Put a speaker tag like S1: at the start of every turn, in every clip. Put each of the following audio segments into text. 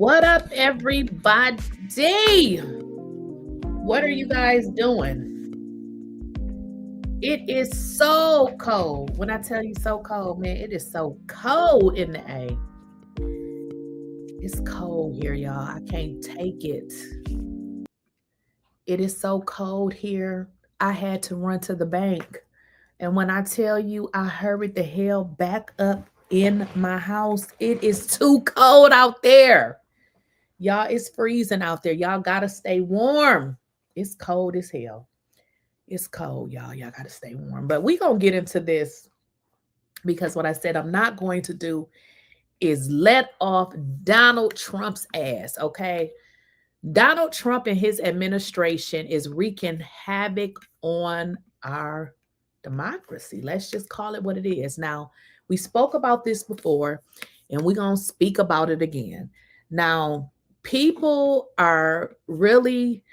S1: What up, everybody? What are you guys doing? It is so cold. When I tell you so cold, man, it is so cold in the A. It's cold here, y'all. I can't take it. It is so cold here. I had to run to the bank. And when I tell you I hurried the hell back up in my house, it is too cold out there. Y'all, it's freezing out there. Y'all gotta stay warm. It's cold as hell. It's cold, y'all. Y'all gotta stay warm. But we gonna get into this because what I said I'm not going to do is let off Donald Trump's ass, okay? Donald Trump and his administration is wreaking havoc on our democracy. Let's just call it what it is. Now, we spoke about this before, and we're going to speak about it again. Now, people are really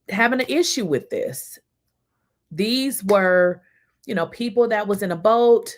S1: having an issue with this. These were, people that was in a boat,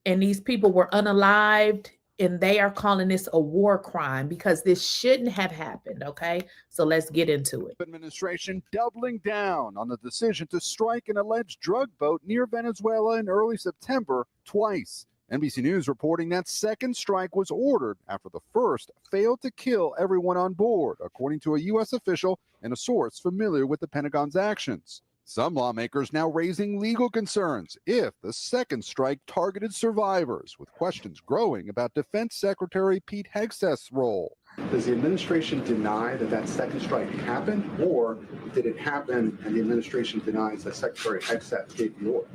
S1: and these people were unalived, and they are calling this a war crime because this shouldn't have happened, okay? So let's get into it.
S2: Administration doubling down on the decision to strike an alleged drug boat near Venezuela in early September twice. NBC News reporting that second strike was ordered after the first failed to kill everyone on board, according to a U.S. official and a source familiar with the Pentagon's actions. Some lawmakers now raising legal concerns if the second strike targeted survivors, with questions growing about Defense Secretary Pete Hegseth's role.
S3: Does the administration deny that second strike happened, or did it happen and the administration denies that Secretary Hegseth gave the order?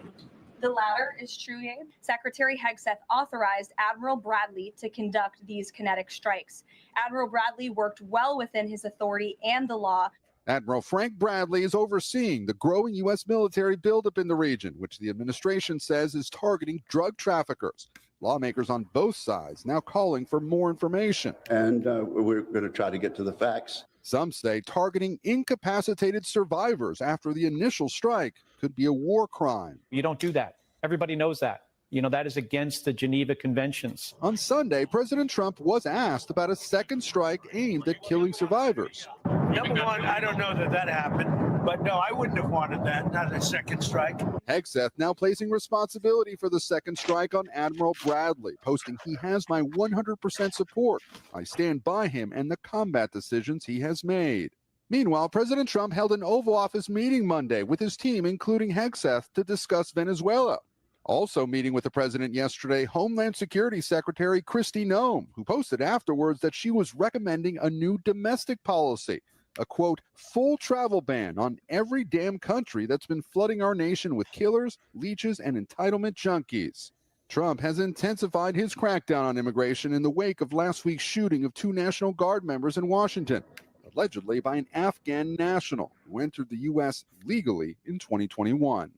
S4: The latter is true, Abe. Secretary Hegseth authorized Admiral Bradley to conduct these kinetic strikes. Admiral Bradley worked well within his authority and the law.
S2: Admiral Frank Bradley is overseeing the growing U.S. military buildup in the region, which the administration says is targeting drug traffickers. Lawmakers on both sides now calling for more information.
S5: And we're going to try to get to the facts.
S2: Some say targeting incapacitated survivors after the initial strike could be a war crime.
S6: You don't do that. Everybody knows that. That is against the Geneva Conventions.
S2: On Sunday, President Trump was asked about a second strike aimed at killing survivors.
S7: Number one, I don't know that happened, but no, I wouldn't have wanted that, not a second strike.
S2: Hegseth now placing responsibility for the second strike on Admiral Bradley, posting, "He has my 100% support. I stand by him and the combat decisions he has made." Meanwhile, President Trump held an Oval Office meeting Monday with his team, including Hegseth, to discuss Venezuela. Also meeting with the president yesterday, Homeland Security Secretary Kristi Noem, who posted afterwards that she was recommending a new domestic policy, a, quote, full travel ban on every damn country that's been flooding our nation with killers, leeches, and entitlement junkies. Trump has intensified his crackdown on immigration in the wake of last week's shooting of 2 National Guard members in Washington, allegedly by an Afghan national who entered the U.S. legally in 2021.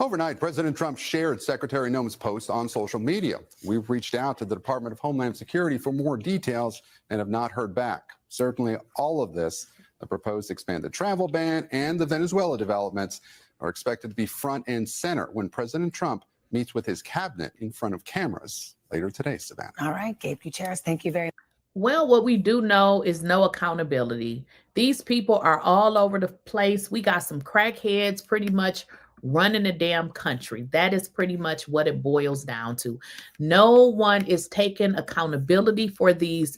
S2: Overnight, President Trump shared Secretary Noem's post on social media. We've reached out to the Department of Homeland Security for more details and have not heard back. Certainly all of this, the proposed expanded travel ban and the Venezuela developments, are expected to be front and center when President Trump meets with his cabinet in front of cameras later today, Savannah.
S8: All right, Gabe Gutierrez, thank you very much.
S1: Well, what we do know is no accountability. These people are all over the place. We got some crackheads pretty much running the damn country. That is pretty much what it boils down to. No one is taking accountability for these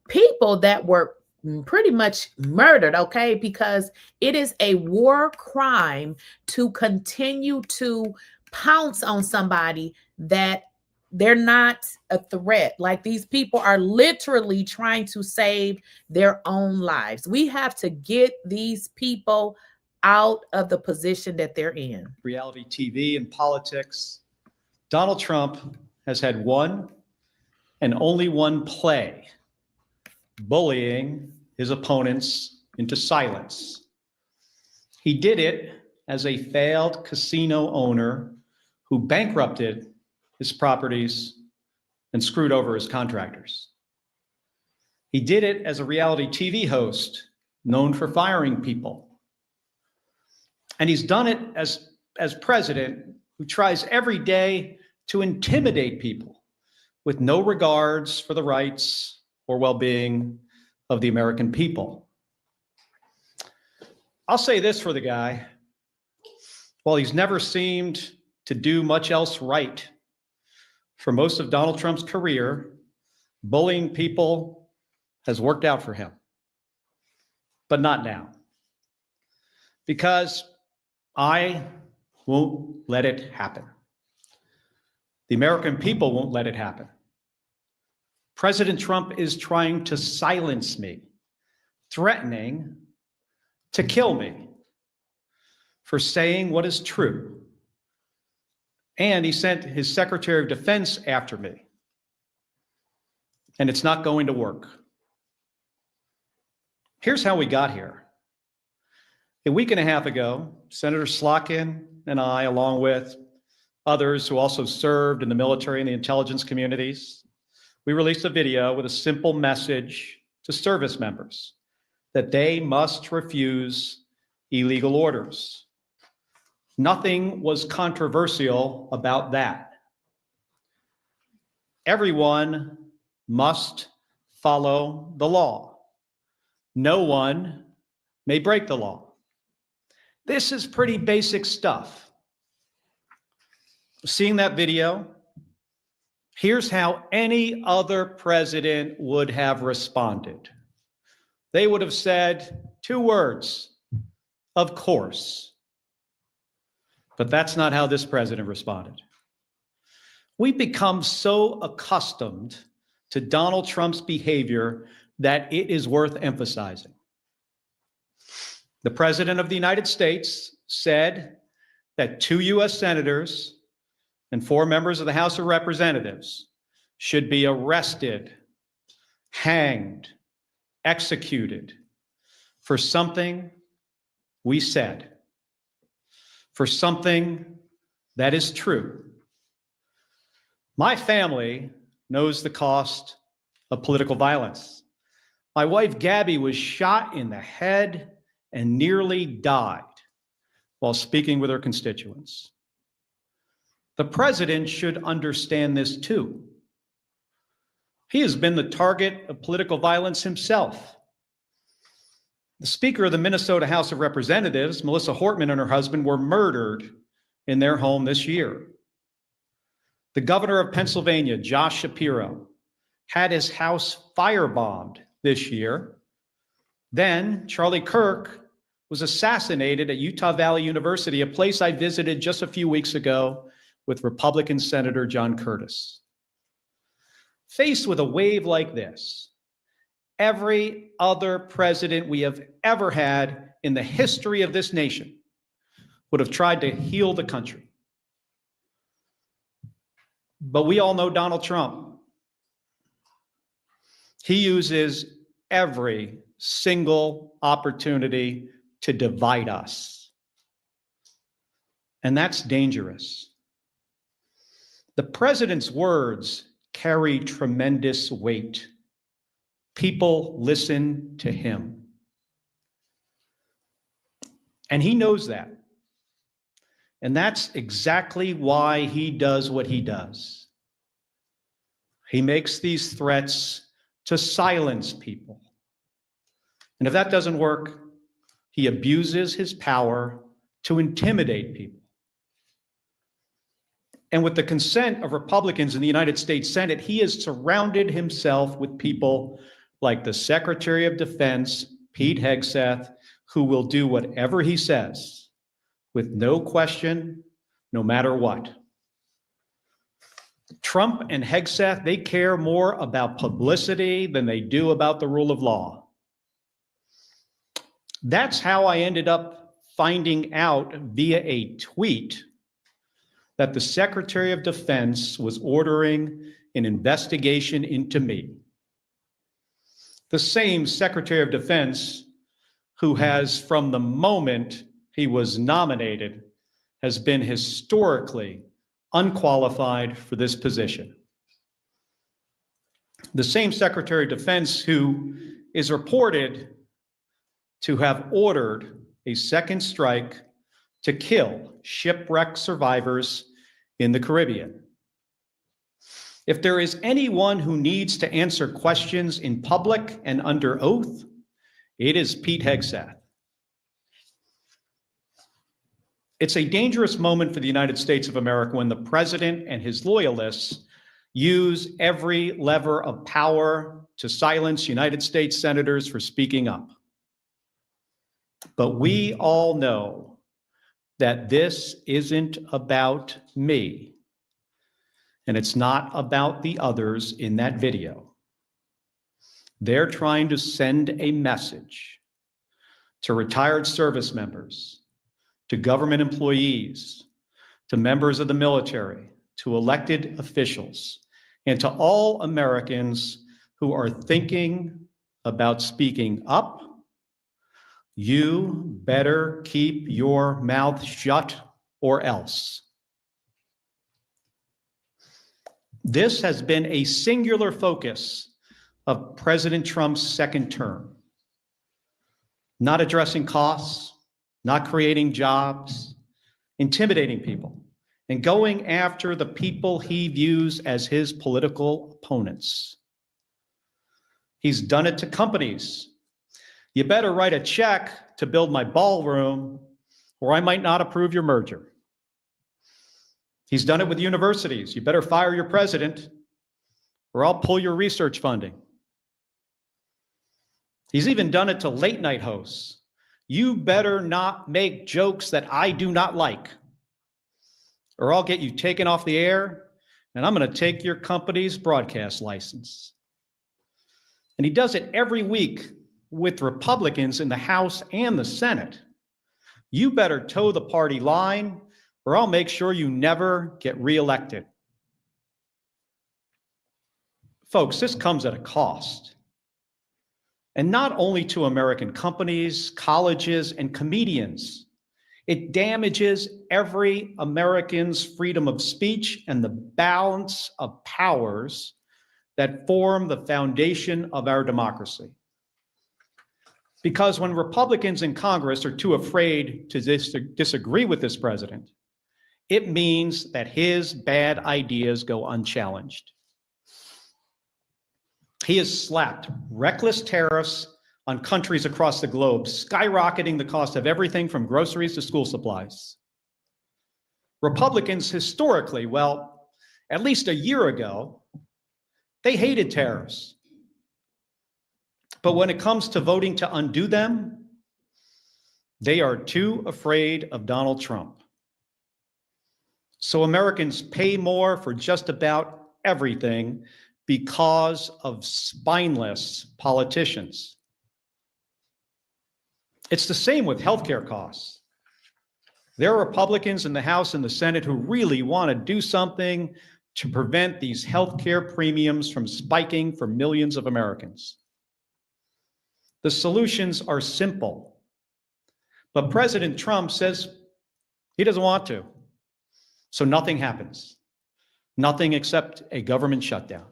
S1: people that were pretty much murdered, okay? Because it is a war crime to continue to pounce on somebody that they're not a threat. Like, these people are literally trying to save their own lives. We have to get these people out of the position that they're in.
S6: Reality TV and politics. Donald Trump has had one and only one play: bullying his opponents into silence. He did it as a failed casino owner who bankrupted his properties and screwed over his contractors. He did it as a reality TV host known for firing people. And he's done it as president who tries every day to intimidate people with no regards for the rights or well-being of the American people. I'll say this for the guy. While he's never seemed to do much else right, for most of Donald Trump's career, bullying people has worked out for him. But not now. Because I won't let it happen. The American people won't let it happen. President Trump is trying to silence me, threatening to kill me for saying what is true. And he sent his Secretary of Defense after me. And it's not going to work. Here's how we got here. A week and a half ago, Senator Slotkin and I, along with others who also served in the military and the intelligence communities, we released a video with a simple message to service members that they must refuse illegal orders. Nothing was controversial about that. Everyone must follow the law. No one may break the law. This is pretty basic stuff. Seeing that video, here's how any other president would have responded. They would have said 2 words, of course. But that's not how this president responded. We've become so accustomed to Donald Trump's behavior that it is worth emphasizing. The President of the United States said that 2 U.S. senators and 4 members of the House of Representatives should be arrested, hanged, executed for something we said, for something that is true. My family knows the cost of political violence. My wife, Gabby, was shot in the head and nearly died while speaking with her constituents. The president should understand this too. He has been the target of political violence himself. The Speaker of the Minnesota House of Representatives, Melissa Hortman, and her husband were murdered in their home this year. The governor of Pennsylvania, Josh Shapiro, had his house firebombed this year. Then Charlie Kirk was assassinated at Utah Valley University, a place I visited just a few weeks ago with Republican Senator John Curtis. Faced with a wave like this, every other president we have ever had in the history of this nation would have tried to heal the country. But we all know Donald Trump. He uses every single opportunity to divide us. And that's dangerous. The president's words carry tremendous weight. People listen to him. And he knows that. And that's exactly why he does what he does. He makes these threats to silence people. And if that doesn't work, he abuses his power to intimidate people. And with the consent of Republicans in the United States Senate, he has surrounded himself with people like the Secretary of Defense, Pete Hegseth, who will do whatever he says with no question, no matter what. Trump and Hegseth, they care more about publicity than they do about the rule of law. That's how I ended up finding out via a tweet that the Secretary of Defense was ordering an investigation into me. The same Secretary of Defense who has, from the moment he was nominated, has been historically unqualified for this position. The same Secretary of Defense who is reported to have ordered a second strike to kill shipwreck survivors in the Caribbean. If there is anyone who needs to answer questions in public and under oath, it is Pete Hegseth. It's a dangerous moment for the United States of America when the president and his loyalists use every lever of power to silence United States senators for speaking up. But we all know that this isn't about me, and it's not about the others in that video. They're trying to send a message to retired service members, to government employees, to members of the military, to elected officials, and to all Americans who are thinking about speaking up. You better keep your mouth shut or else. This has been a singular focus of President Trump's second term. Not addressing costs, not creating jobs, intimidating people, and going after the people he views as his political opponents. He's done it to companies. You better write a check to build my ballroom, or I might not approve your merger. He's done it with universities. You better fire your president, or I'll pull your research funding. He's even done it to late night hosts. You better not make jokes that I do not like, or I'll get you taken off the air, and I'm going to take your company's broadcast license. And he does it every week with Republicans in the House and the Senate. You better toe the party line, or I'll make sure you never get reelected. Folks, this comes at a cost. And not only to American companies, colleges, and comedians. It damages every American's freedom of speech and the balance of powers that form the foundation of our democracy. Because when Republicans in Congress are too afraid to disagree with this president, it means that his bad ideas go unchallenged. He has slapped reckless tariffs on countries across the globe, skyrocketing the cost of everything from groceries to school supplies. Republicans historically, well, at least a year ago, they hated tariffs. But when it comes to voting to undo them, they are too afraid of Donald Trump. So Americans pay more for just about everything because of spineless politicians. It's the same with healthcare costs. There are Republicans in the House and the Senate who really want to do something to prevent these healthcare premiums from spiking for millions of Americans. The solutions are simple, but President Trump says he doesn't want to. So nothing happens. Nothing except a government shutdown.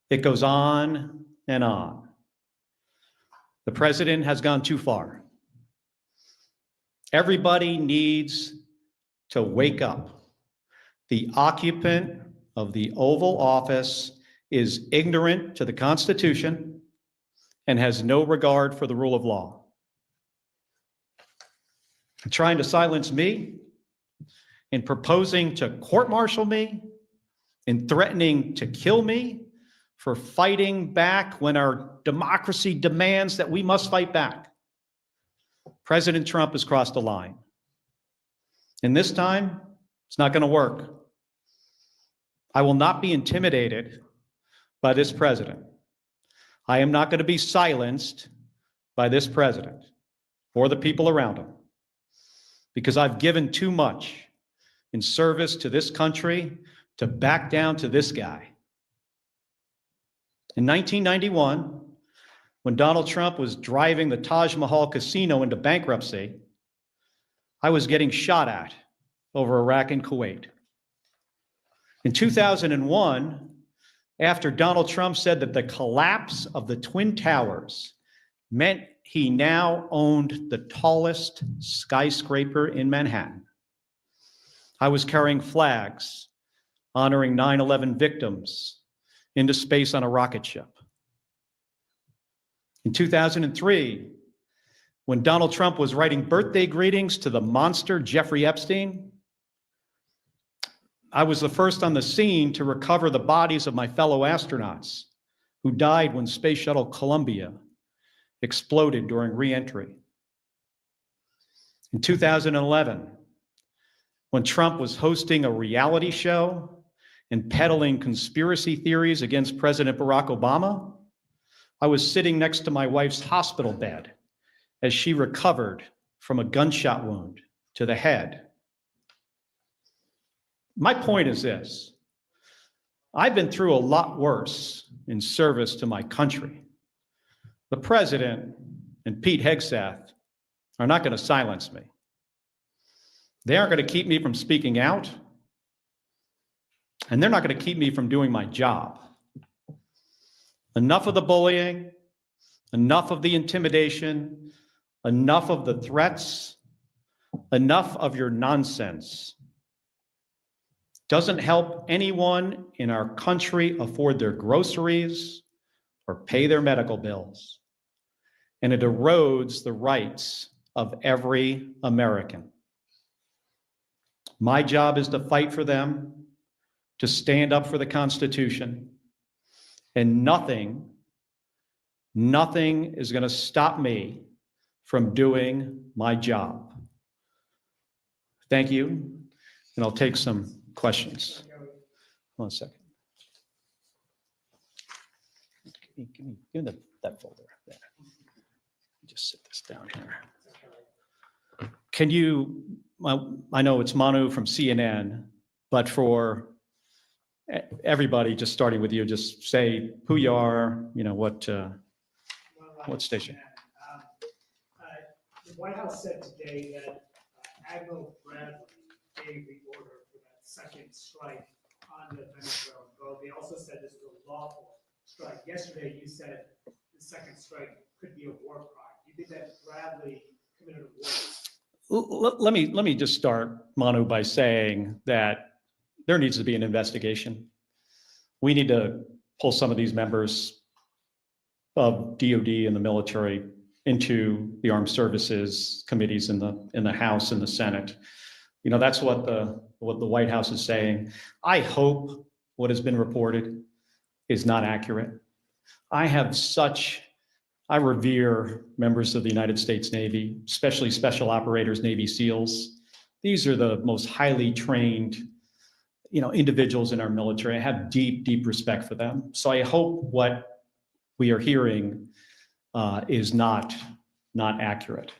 S6: It goes on and on. The president has gone too far. Everybody needs to wake up. The occupant of the Oval Office is ignorant to the Constitution and has no regard for the rule of law. Trying to silence me, in proposing to court-martial me, in threatening to kill me for fighting back when our democracy demands that we must fight back. President Trump has crossed the line. And this time, it's not going to work. I will not be intimidated by this president. I am not going to be silenced by this president or the people around him, because I've given too much in service to this country to back down to this guy. In 1991, when Donald Trump was driving the Taj Mahal casino into bankruptcy, I was getting shot at over Iraq and Kuwait. In 2001, after Donald Trump said that the collapse of the Twin Towers meant he now owned the tallest skyscraper in Manhattan, I was carrying flags honoring 9/11 victims into space on a rocket ship. In 2003, when Donald Trump was writing birthday greetings to the monster Jeffrey Epstein, I was the first on the scene to recover the bodies of my fellow astronauts who died when Space Shuttle Columbia exploded during re-entry. In 2011, when Trump was hosting a reality show and peddling conspiracy theories against President Barack Obama, I was sitting next to my wife's hospital bed as she recovered from a gunshot wound to the head. My point is this: I've been through a lot worse in service to my country. The president and Pete Hegseth are not going to silence me. They aren't going to keep me from speaking out, and they're not going to keep me from doing my job. Enough of the bullying, enough of the intimidation, enough of the threats, enough of your nonsense. Doesn't help anyone in our country afford their groceries or pay their medical bills. And it erodes the rights of every American. My job is to fight for them, to stand up for the Constitution, and nothing is going to stop me from doing my job. Thank you, and I'll take some questions. Hold on a second. Give me that folder there. Just sit this down here. Can you, I know it's Manu from CNN, but for everybody, just starting with you, just say who you are, what station.
S9: The White House said today that Admiral Bradley gave the order for that second strike on the Venezuelan boat. They also said this was a lawful strike. Yesterday, you said the second strike could be a war crime. Do you think that Bradley committed a war?
S6: Let me just start, Manu, by saying that there needs to be an investigation. We need to pull some of these members of DOD and the military into the armed services committees in the House and the Senate. That's what the White House is saying. I hope what has been reported is not accurate. I revere members of the United States Navy, especially special operators, Navy SEALs. These are the most highly trained, individuals in our military. I have deep, deep respect for them. So I hope what we are hearing is not accurate.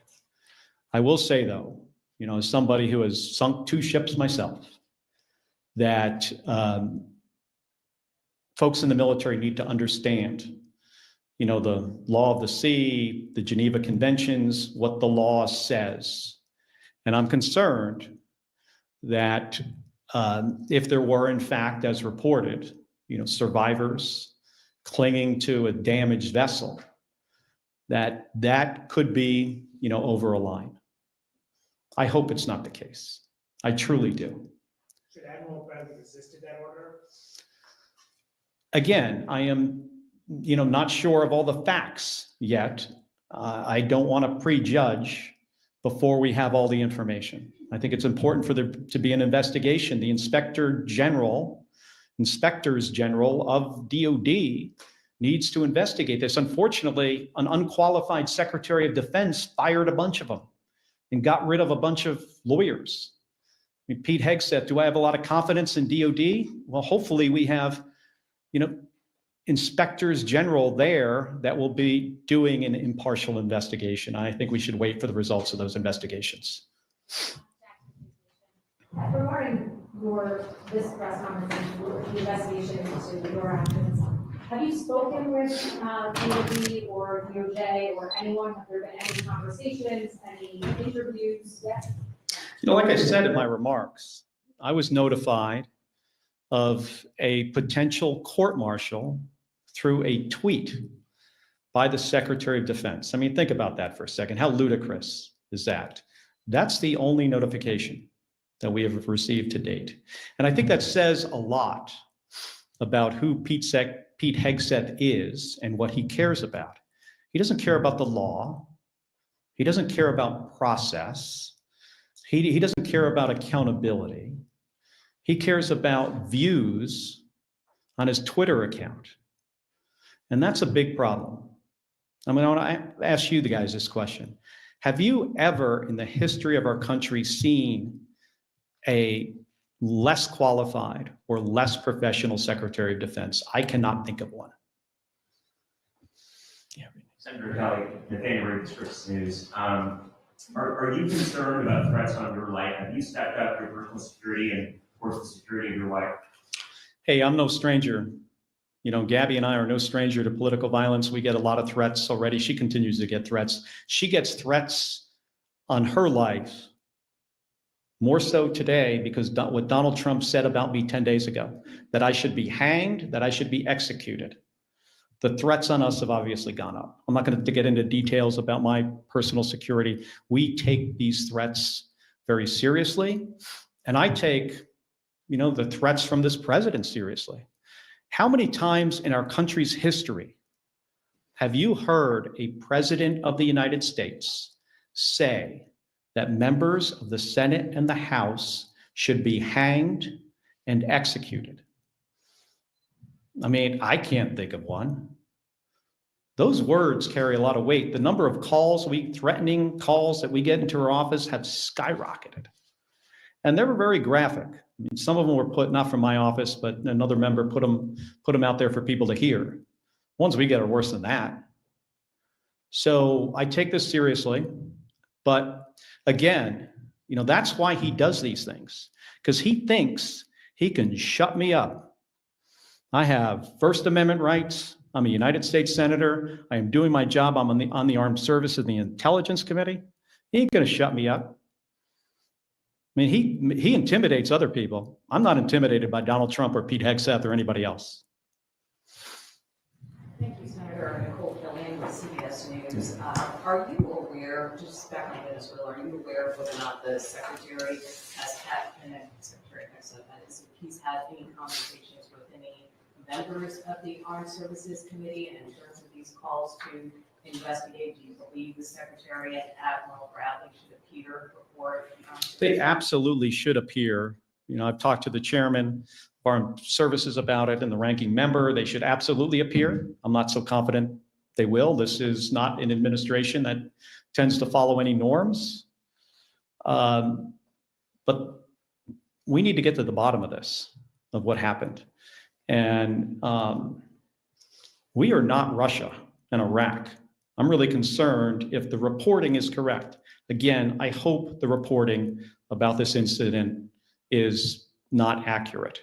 S6: I will say though, as somebody who has sunk 2 ships myself, that folks in the military need to understand, the law of the sea, the Geneva Conventions, what the law says. And I'm concerned that if there were, in fact, as reported, survivors clinging to a damaged vessel, that could be, over a line. I hope it's not the case. I truly do.
S9: Should Admiral Bradley resisted that order?
S6: Again, I am, not sure of all the facts yet. I don't want to prejudge before we have all the information. I think it's important for there to be an investigation. The inspectors general of DOD needs to investigate this. Unfortunately, an unqualified Secretary of Defense fired a bunch of them and got rid of a bunch of lawyers. Pete Hegseth, do I have a lot of confidence in DOD? Well, hopefully we have, inspectors general there that will be doing an impartial investigation. I think we should wait for the results of those investigations.
S10: Regarding this press conference, the investigation into your actions, have you spoken with DOD or DOJ or anyone? Have there been any conversations, any interviews yet?
S6: Like I said in my remarks, I was notified of a potential court-martial through a tweet by the Secretary of Defense. I mean, think about that for a second. How ludicrous is that? That's the only notification that we have received to date. And I think that says a lot about who Pete Hegseth is and what he cares about. He doesn't care about the law. He doesn't care about process. He doesn't care about accountability. He cares about views on his Twitter account. And that's a big problem. I mean, I want to ask you guys this question. Have you ever in the history of our country seen a less qualified or less professional Secretary of Defense? I cannot think of one. Yeah.
S11: Senator Kelly, Nathaniel Reed, Scripps News. Are you concerned about threats on your life? Have you stepped up for your personal security and, of course, the security of your wife?
S6: Hey, I'm no stranger. You know, Gabby and I are no stranger to political violence. We get a lot of threats already. She continues to get threats. She gets threats on her life, more so today because what Donald Trump said about me 10 days ago, that I should be hanged, that I should be executed. The threats on us have obviously gone up. I'm not going to get into details about my personal security. We take these threats very seriously. And I take, you know, the threats from this president seriously. How many times in our country's history have you heard a president of the United States say that members of the Senate and the House should be hanged and executed? I mean, I can't think of one. Those words carry a lot of weight. The number of calls, threatening calls that we get into our office have skyrocketed. And they were very graphic. I mean, some of them were put, not from my office, but another member put them out there for people to hear. Ones we get are worse than that. So I take this seriously, but again, you know, that's why he does these things, because he thinks he can shut me up. I have First Amendment rights. I'm a United States Senator. I am doing my job. I'm on the Armed Services, the Intelligence Committee. He ain't gonna shut me up. I mean, he intimidates other people. I'm not intimidated by Donald Trump or Pete Hegseth or anybody else.
S12: Thank you, Senator Nicole Killian with CBS News. Are you aware, just back on Venezuela, are you aware of whether or not the Secretary has had, and Secretary Hegseth, if he's had any conversations with any members of the Armed Services Committee, and in terms of these calls to investigate, do you believe the Secretary and Admiral Bradley should appear before the Armed Services?
S6: They absolutely should appear. You know, I've talked to the chairman of Armed Services about it and the ranking member. They should absolutely appear. I'm not so confident they will. This is not an administration that tends to follow any norms. But we need to get to the bottom of this, of what happened. And we are not Russia and Iraq. I'm really concerned if the reporting is correct. Again, I hope the reporting about this incident is not accurate.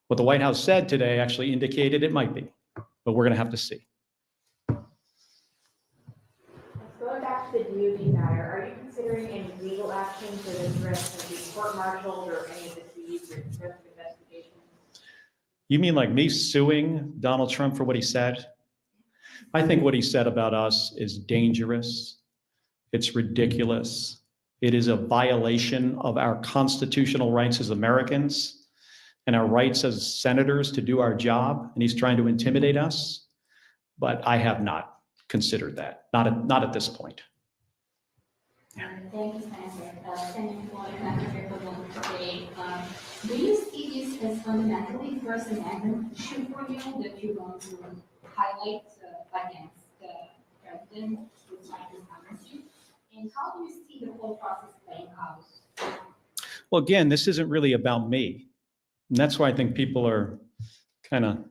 S6: What the White House said today actually indicated it might be, but we're going to have to see.
S10: Going back to the DOD matter, are you considering any legal action for this risk of being court-martialed or any of the fees or risk of investigation?
S6: You mean like me suing Donald Trump for what he said? I think what he said about us is dangerous. It's ridiculous. It is a violation of our constitutional rights as Americans and our rights as senators to do our job. And he's trying to intimidate us. But I have not considered that, not at this point.
S13: Thank you, Senator. Senator today. Do you see this as fundamentally First Amendment issue for you that you want to highlight against the president who signed this amnesty? And how do you see the whole process playing out?
S6: Well, again, this isn't really about me. And that's why I think people are kind of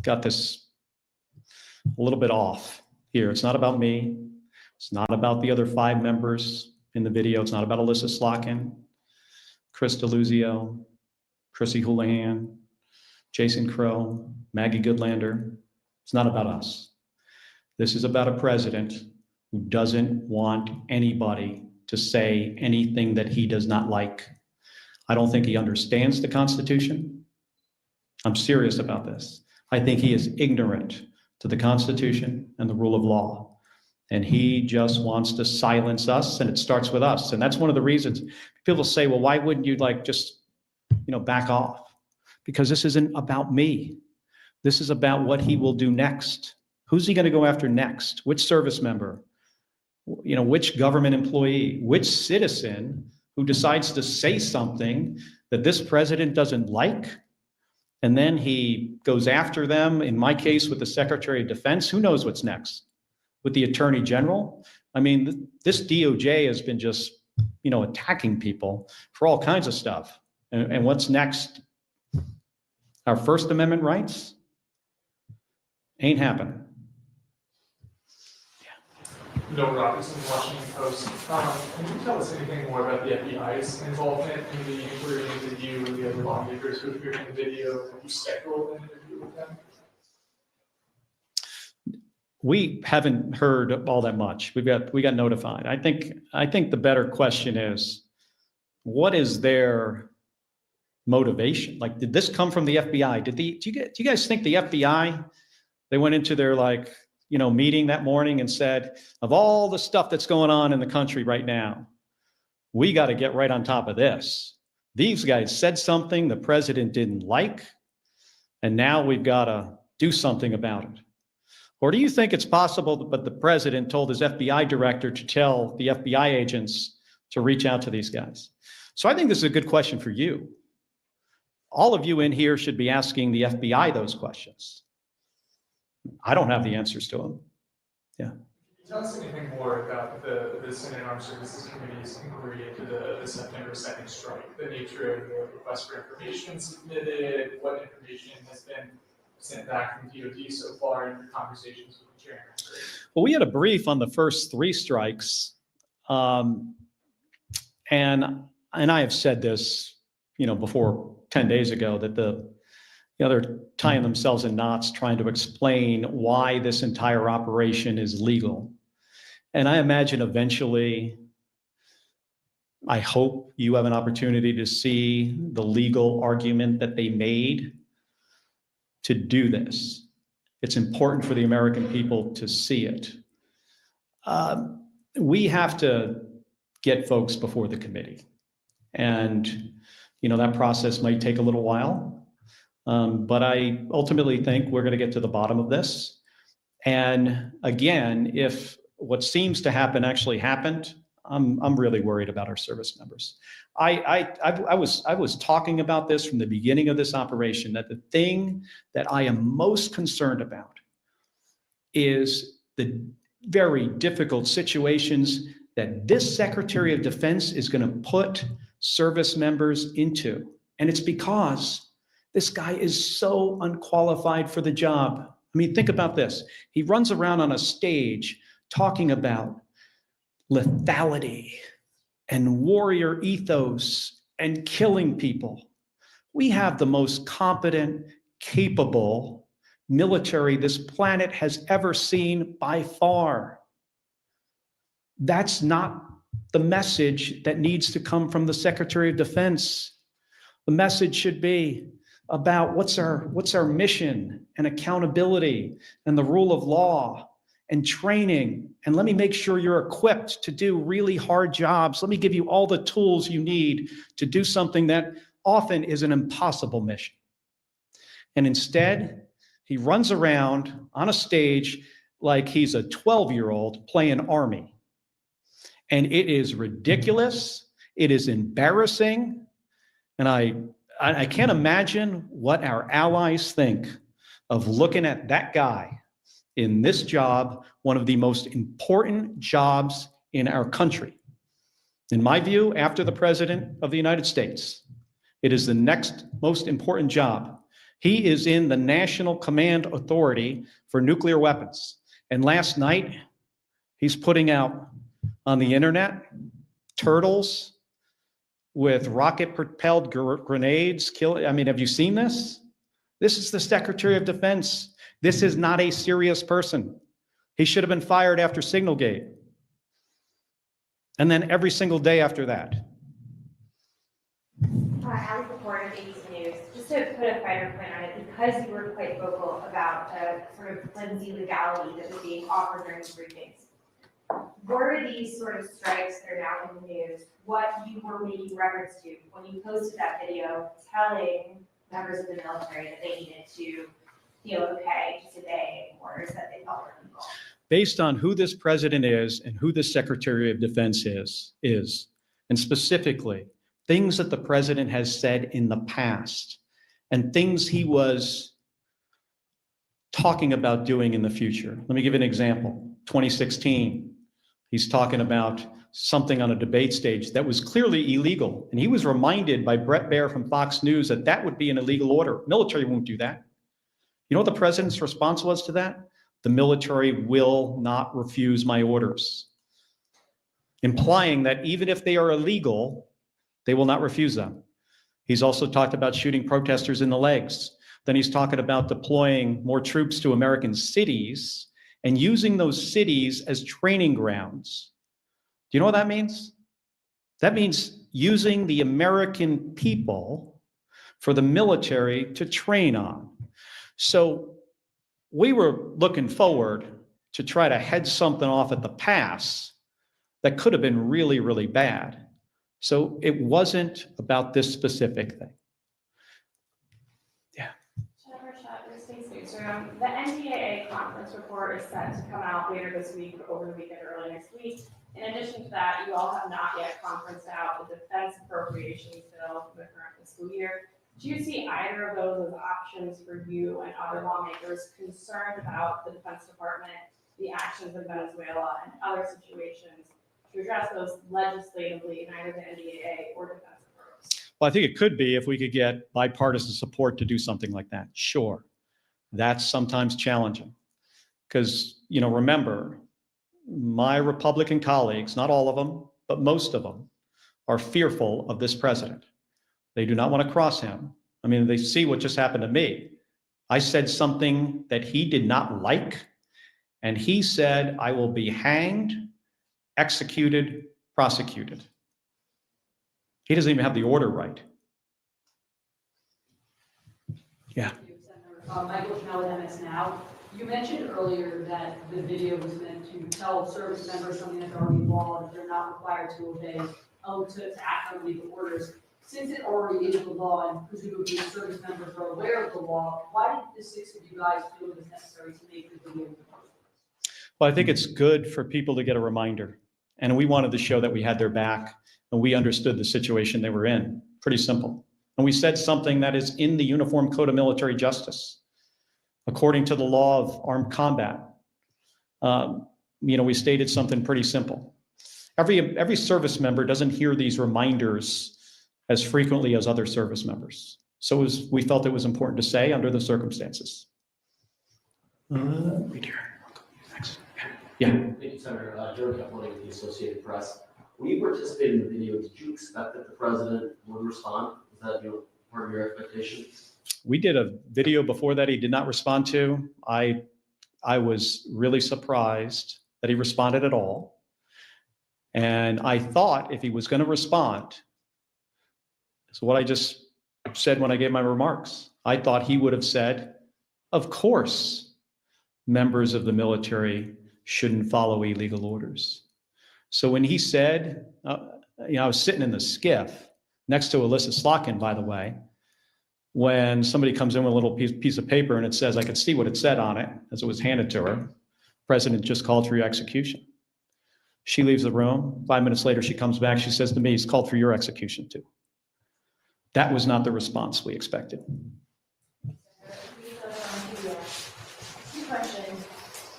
S6: got this a little bit off here. It's not about me. It's not about the other 5 members in the video. It's not about Alyssa Slotkin, Chris DeLuzio, Chrissy Houlihan, Jason Crow, Maggie Goodlander. It's not about us. This is about a president who doesn't want anybody to say anything that he does not like. I don't think he understands the Constitution. I'm serious about this. I think he is ignorant to the Constitution and the rule of law. And he just wants to silence us, and it starts with us. And that's one of the reasons people say, well, why wouldn't you just, back off? Because this isn't about me. This is about what he will do next. Who's he going to go after next? Which service member? Which government employee? Which citizen who decides to say something that this president doesn't like? And then he goes after them. In my case, with the Secretary of Defense, who knows what's next? With the Attorney General? I mean, this DOJ has been just, attacking people for all kinds of stuff. And what's next? Our First Amendment rights? Ain't happening.
S14: Noah Robertson, Washington Post. Can you tell us anything more about the FBI's involvement in the inquiry into you and the other lawmakers who appeared in the video? Have you scheduled an interview with them?
S6: We haven't heard all that much. We got notified. I think the better question is, what is their motivation? Like, did this come from the FBI? Do you guys think the FBI, they went into their meeting that morning and said, of all the stuff that's going on in the country right now, we got to get right on top of this. These guys said something the president didn't like, and now we've got to do something about it. Or do you think it's possible that the president told his FBI director to tell the FBI agents to reach out to these guys? So I think this is a good question for you. All of you in here should be asking the FBI those questions. I don't have the answers to them. Yeah.
S14: Can you tell us anything more about the Senate Armed Services Committee's inquiry into the September 2nd strike, the nature of the request for information submitted, what information has been sent back from DOD so far in your conversations with the chairman?
S6: Well, we had a brief on the first 3 strikes. And I have said this, before 10 days ago, that they're tying themselves in knots trying to explain why this entire operation is legal. And I imagine eventually, I hope you have an opportunity to see the legal argument that they made to do this. It's important for the American people to see it. We have to get folks before the committee. And, that process might take a little while. But I ultimately think we're going to get to the bottom of this. And again, if what seems to happen actually happened, I'm really worried about our service members. I was talking about this from the beginning of this operation, that the thing that I am most concerned about is the very difficult situations that this Secretary of Defense is going to put service members into. And it's because this guy is so unqualified for the job. I mean, think about this. He runs around on a stage talking about lethality and warrior ethos and killing people. We have the most competent, capable military this planet has ever seen by far. That's not the message that needs to come from the Secretary of Defense. The message should be about what's our mission and accountability and the rule of law and training. And let me make sure you're equipped to do really hard jobs. Let me give you all the tools you need to do something that often is an impossible mission. And instead, he runs around on a stage like he's a 12-year-old playing Army. And it is ridiculous. It is embarrassing. And I can't imagine what our allies think of looking at that guy in this job, one of the most important jobs in our country. In my view, after the President of the United States, it is the next most important job. He is in the National Command Authority for Nuclear Weapons. And last night, he's putting out on the internet turtles with rocket-propelled grenades. Have you seen this? This is the Secretary of Defense. This is not a serious person. He should have been fired after Signalgate. And then every single day after that.
S10: Alex Report of ABC News. Just to put a finer point on it, because you were quite vocal about sort of flimsy legality that was being offered during the briefings, were these sort of strikes that are now in the news what you were making reference to when you posted that video telling members of the military that they needed to feel okay to obey orders that they felt were illegal?
S6: Based on who this president is and who the Secretary of Defense is, and specifically things that the president has said in the past and things he was talking about doing in the future. Let me give you an example. 2016, he's talking about something on a debate stage that was clearly illegal. And he was reminded by Brett Baer from Fox News that that would be an illegal order. Military won't do that. You know what the president's response was to that? The military will not refuse my orders, implying that even if they are illegal, they will not refuse them. He's also talked about shooting protesters in the legs. Then he's talking about deploying more troops to American cities and using those cities as training grounds. Do you know what that means? That means using the American people for the military to train on. So we were looking forward to try to head something off at the pass that could have been really, really bad. So it wasn't about this specific thing.
S10: The NDAA conference report is set to come out later this week, over the weekend, or early next week. In addition to that, you all have not yet conferenced out the defense appropriations bill for the current fiscal year. Do you see either of those as options for you and other lawmakers concerned about the Defense Department, the actions in Venezuela, and other situations to address those legislatively in either the NDAA or defense approach?
S6: Well, I think it could be if we could get bipartisan support to do something like that. Sure. That's sometimes challenging because, you know, remember, my Republican colleagues, not all of them, but most of them, are fearful of this president. They do not want to cross him. I mean, they see what just happened to me. I said something that he did not like, and he said, I will be hanged, executed, prosecuted. He doesn't even have the order right. Yeah.
S15: Michael Chanel with MS Now. You mentioned earlier that the video was meant to tell service members something that's already law, that they're not required to obey, to act on legal orders. Since it already is the law, and presumably service members are aware of the law, why did the six of you guys feel it was necessary to make the video?
S6: Well, I think it's good for people to get a reminder. And we wanted to show that we had their back and we understood the situation they were in. Pretty simple. And we said something that is in the Uniform Code of Military Justice. According to the law of armed combat, we stated something pretty simple. Every service member doesn't hear these reminders as frequently as other service members. So we felt it was important to say under the circumstances. Right here. Thanks. Yeah.
S16: Thank you, Senator. Joe Capponi with the Associated Press. When you participated in the video, did you expect that the president would respond? Was that part of your expectation?
S6: We did a video before that he did not respond to. I was really surprised that he responded at all. And I thought if he was going to respond, so what I just said when I gave my remarks, I thought he would have said, of course, members of the military shouldn't follow illegal orders. So when he said, I was sitting in the skiff next to Alyssa Slotkin, by the way, when somebody comes in with a little piece of paper and it says, I could see what it said on it as it was handed to her, President just called for your execution. She leaves the room. 5 minutes later, she comes back. She says to me, he's called for your execution too. That was not the response we expected.
S10: Two questions.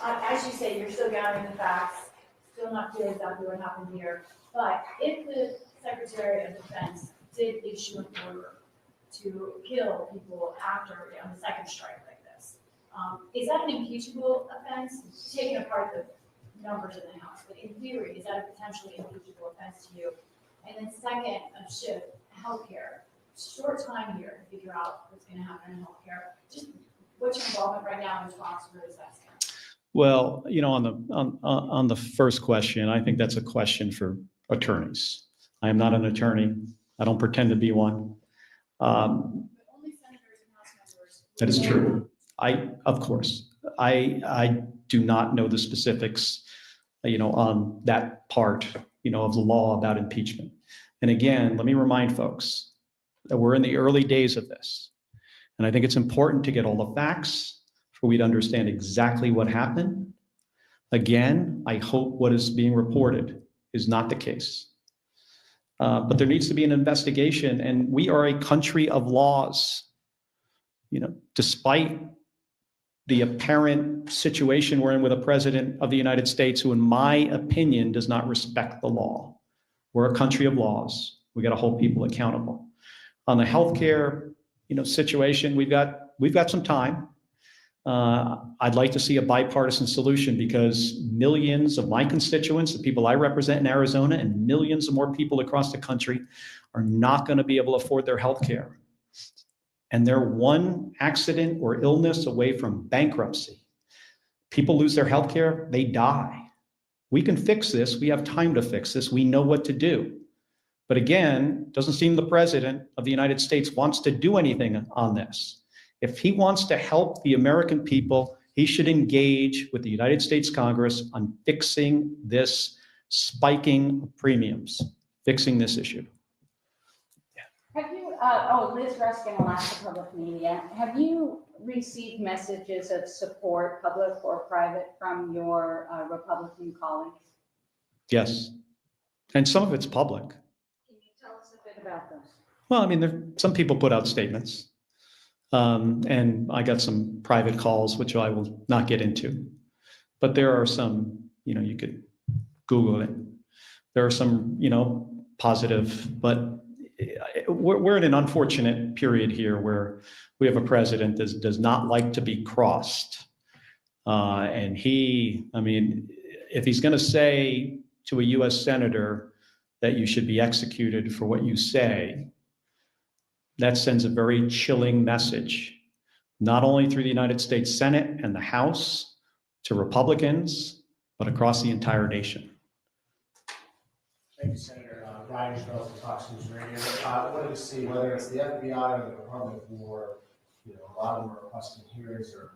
S10: As you say, you're still gathering the facts, still not clear exactly what happened here. But if the Secretary of Defense did issue an order to kill people after on the second strike like this, is that an impeachable offense? Taking apart the numbers in the House, but in theory, is that a potentially impeachable offense to you? And then second, healthcare. Short time here to figure out what's going to happen in healthcare. Just what's your involvement right now in response to this accident?
S6: Well, on the first question, I think that's a question for attorneys. I am not an attorney. I don't pretend to be one. That is true. Of course, I do not know the specifics on that part, of the law about impeachment. And again, let me remind folks that we're in the early days of this. And I think it's important to get all the facts for we to understand exactly what happened. Again, I hope what is being reported is not the case. But there needs to be an investigation, and we are a country of laws. Despite the apparent situation we're in with a president of the United States who, in my opinion, does not respect the law. We're a country of laws. We got to hold people accountable. On the healthcare, situation, we've got some time. I'd like to see a bipartisan solution because millions of my constituents, the people I represent in Arizona, and millions of more people across the country are not going to be able to afford their healthcare. And they're one accident or illness away from bankruptcy. People lose their health care, they die. We can fix this. We have time to fix this. We know what to do. But again, doesn't seem the president of the United States wants to do anything on this. If he wants to help the American people, he should engage with the United States Congress on fixing this spiking of premiums, fixing this issue.
S17: Have you, Liz Ruskin, Alaska Public Media, have you received messages of support, public or private, from your Republican colleagues?
S6: Yes, and some of it's public.
S17: Can you tell us a bit about those?
S6: Well, some people put out statements, and I got some private calls, which I will not get into. But there are some, you could Google it. There are some, positive, but we're in an unfortunate period here where we have a president that does not like to be crossed. And if he's going to say to a U.S. senator that you should be executed for what you say, that sends a very chilling message, not only through the United States Senate and the House to Republicans, but across the entire nation.
S18: Thank you, Senator. Ryan Schmelz from Fox News Radio. I wanted to see whether it's the FBI or the Department of War, a lot of them are requesting hearings or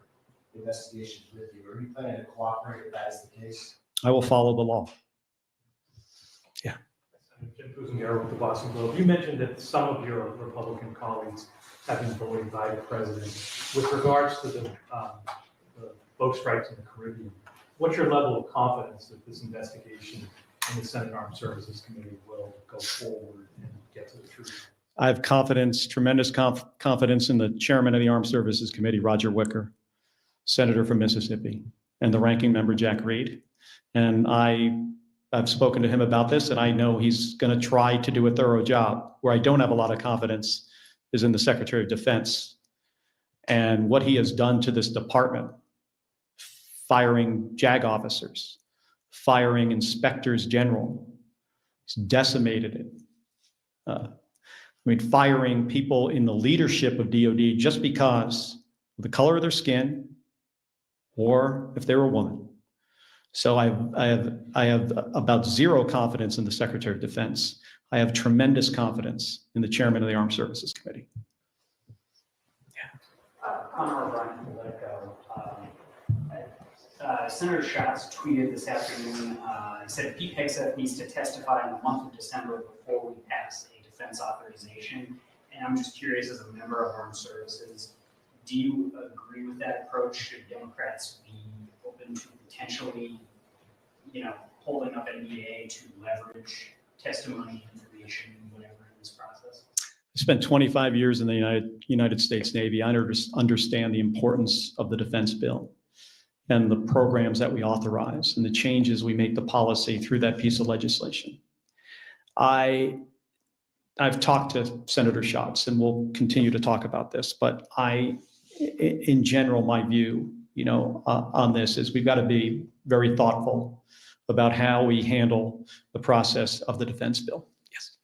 S18: investigations with you. Are you planning to cooperate if that is the case?
S6: I will follow the law. Yeah.
S19: Jim Kuzingar with the Boston Globe. You mentioned that some of your Republican colleagues have been bullied by the president. With regards to the boat strikes in the Caribbean, what's your level of confidence that this investigation in the Senate Armed Services Committee will go forward and get to the truth?
S6: I have confidence, tremendous confidence in the chairman of the Armed Services Committee, Roger Wicker, senator from Mississippi, and the ranking member, Jack Reed. And I've spoken to him about this, and I know he's going to try to do a thorough job. Where I don't have a lot of confidence is in the Secretary of Defense and what he has done to this department, firing JAG officers, firing inspectors general. He's decimated it. Firing people in the leadership of DOD just because of the color of their skin or if they're a woman. So I have about zero confidence in the Secretary of Defense. I have tremendous confidence in the chairman of the Armed Services Committee.
S20: Connor O'Brien from Politico. Senator Schatz tweeted this afternoon, he said Pete Hegseth needs to testify in the month of December before we pass a defense authorization. And I'm just curious, as a member of Armed Services, do you agree with that approach? Should Democrats be open to potentially, holding up NDA to leverage testimony, information, whatever in this process?
S6: I spent 25 years in the United States Navy. I understand the importance of the defense bill and the programs that we authorize and the changes we make to policy through that piece of legislation. I've talked to Senator Schatz, and we'll continue to talk about this, but in general, my view, on this is we've got to be very thoughtful about how we handle the process of the defense bill. Yes.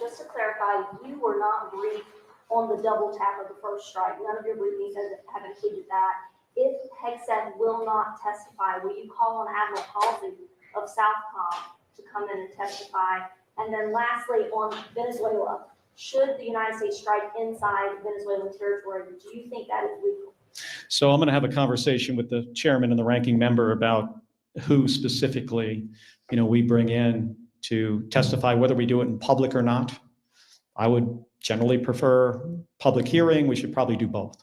S21: Just to clarify, you were not briefed on the double tap of the first strike. None of your briefings have included that. If Hegseth will not testify, will you call on Admiral Halsey of Southcom to come in and testify? And then lastly, on Venezuela, should the United States strike inside Venezuelan territory, do you think that is legal?
S6: So I'm going to have a conversation with the chairman and the ranking member about who specifically, we bring in to testify, whether we do it in public or not. I would generally prefer public hearing. We should probably do both.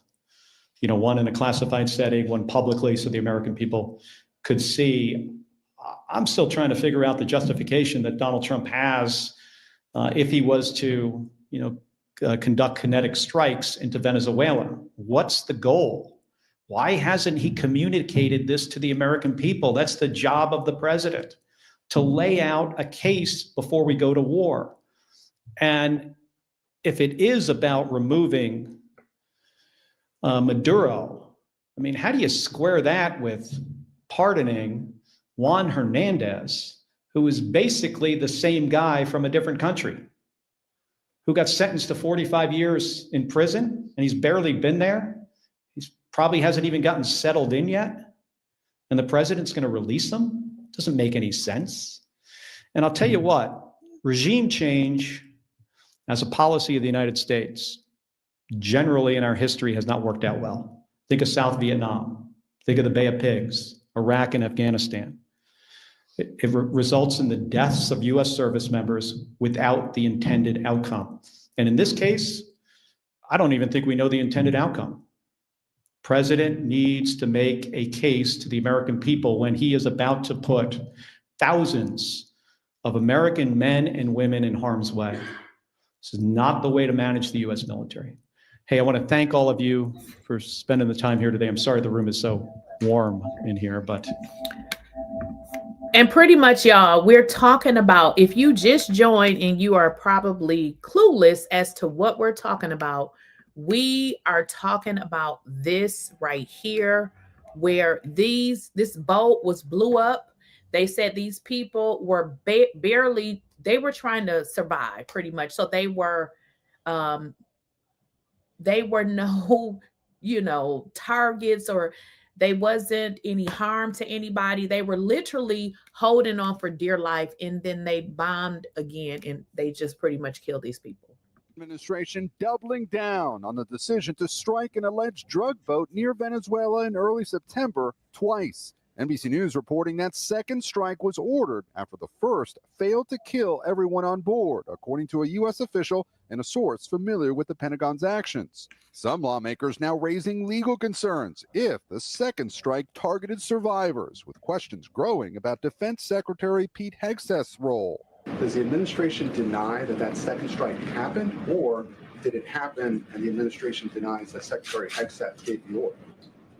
S6: One in a classified setting, one publicly, so the American people could see. I'm still trying to figure out the justification that Donald Trump has if he was to, conduct kinetic strikes into Venezuela. What's the goal? Why hasn't he communicated this to the American people? That's the job of the president, to lay out a case before we go to war. And if it is about removing Maduro, how do you square that with pardoning Juan Hernandez, who is basically the same guy from a different country, who got sentenced to 45 years in prison, and he's barely been there? He's probably hasn't even gotten settled in yet. And the president's going to release him? Doesn't make any sense. And I'll tell you what, regime change as a policy of the United States generally in our history has not worked out well. Think of South Vietnam. Think of the Bay of Pigs, Iraq and Afghanistan. It results in the deaths of U.S. service members without the intended outcome. And in this case, I don't even think we know the intended outcome. President needs to make a case to the American people when he is about to put thousands of American men and women in harm's way. This is not the way to manage the U.S. military. Hey, I want to thank all of you for spending the time here today. I'm sorry the room is so warm in here, but...
S1: And pretty much, y'all, we're talking about, if you just joined and you are probably clueless as to what we're talking about, we are talking about this right here, where this boat was blew up. They said these people were barely, they were trying to survive pretty much. So they were no, targets, or they wasn't any harm to anybody. They were literally holding on for dear life, and then they bombed again, and they just pretty much killed these people.
S2: Administration doubling down on the decision to strike an alleged drug boat near Venezuela in early September twice. NBC News reporting that second strike was ordered after the first failed to kill everyone on board, according to a U.S. official and a source familiar with the Pentagon's actions. Some lawmakers now raising legal concerns if the second strike targeted survivors, with questions growing about Defense Secretary Pete Hegseth's role.
S3: Does the administration deny that that second strike happened, or did it happen and the administration denies that Secretary Hegseth gave the order?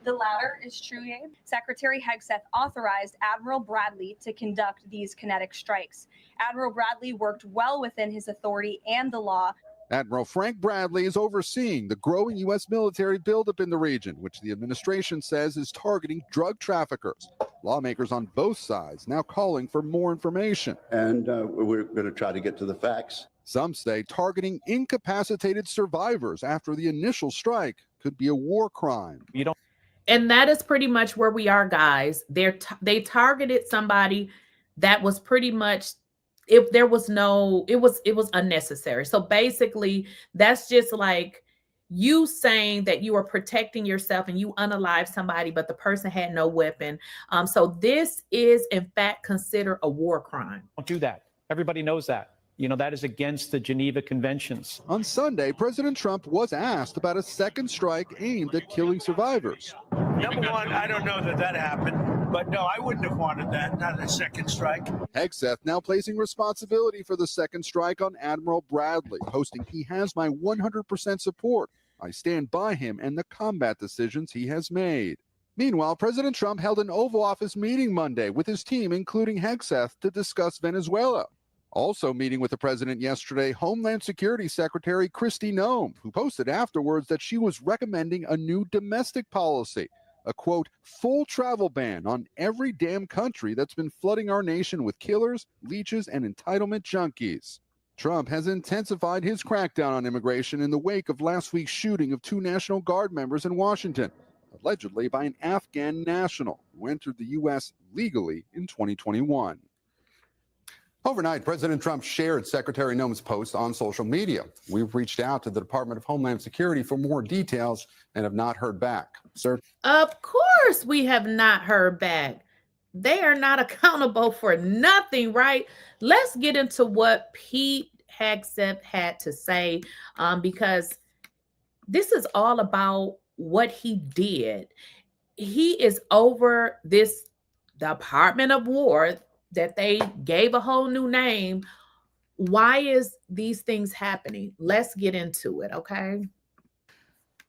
S4: The latter is true, Abe. Secretary Hegseth authorized Admiral Bradley to conduct these kinetic strikes. Admiral Bradley worked well within his authority and the law.
S2: Admiral Frank Bradley is overseeing the growing U.S. military buildup in the region, which the administration says is targeting drug traffickers. Lawmakers on both sides now calling for more information.
S5: And we're going to try to get to the facts.
S2: Some say targeting incapacitated survivors after the initial strike could be a war crime.
S1: And that is pretty much where we are, guys. They targeted somebody that was pretty much, if there was no, it was unnecessary. So basically, that's just like you saying that you are protecting yourself and you unalive somebody, but the person had no weapon. So this is, in fact, considered a war crime.
S6: Don't do that. Everybody knows that. That is against the Geneva Conventions.
S2: On Sunday, President Trump was asked about a second strike aimed at killing survivors.
S7: Number one, I don't know that happened, but no, I wouldn't have wanted that, not a second strike.
S2: Hegseth now placing responsibility for the second strike on Admiral Bradley, posting, "He has my 100% support. I stand by him and the combat decisions he has made." Meanwhile, President Trump held an Oval Office meeting Monday with his team, including Hegseth, to discuss Venezuela. Also meeting with the president yesterday, Homeland Security Secretary Kristi Noem, who posted afterwards that she was recommending a new domestic policy, a, quote, full travel ban on every damn country that's been flooding our nation with killers, leeches, and entitlement junkies. Trump has intensified his crackdown on immigration in the wake of last week's shooting of 2 National Guard members in Washington, allegedly by an Afghan national who entered the U.S. legally in 2021. Overnight, President Trump shared Secretary Noem's post on social media. We've reached out to the Department of Homeland Security for more details and have not heard back. Sir?
S1: Of course we have not heard back. They are not accountable for nothing, right? Let's get into what Pete Hegseth had to say, because this is all about what he did. He is over this Department of War that they gave a whole new name. Why is these things happening? Let's get into it, okay?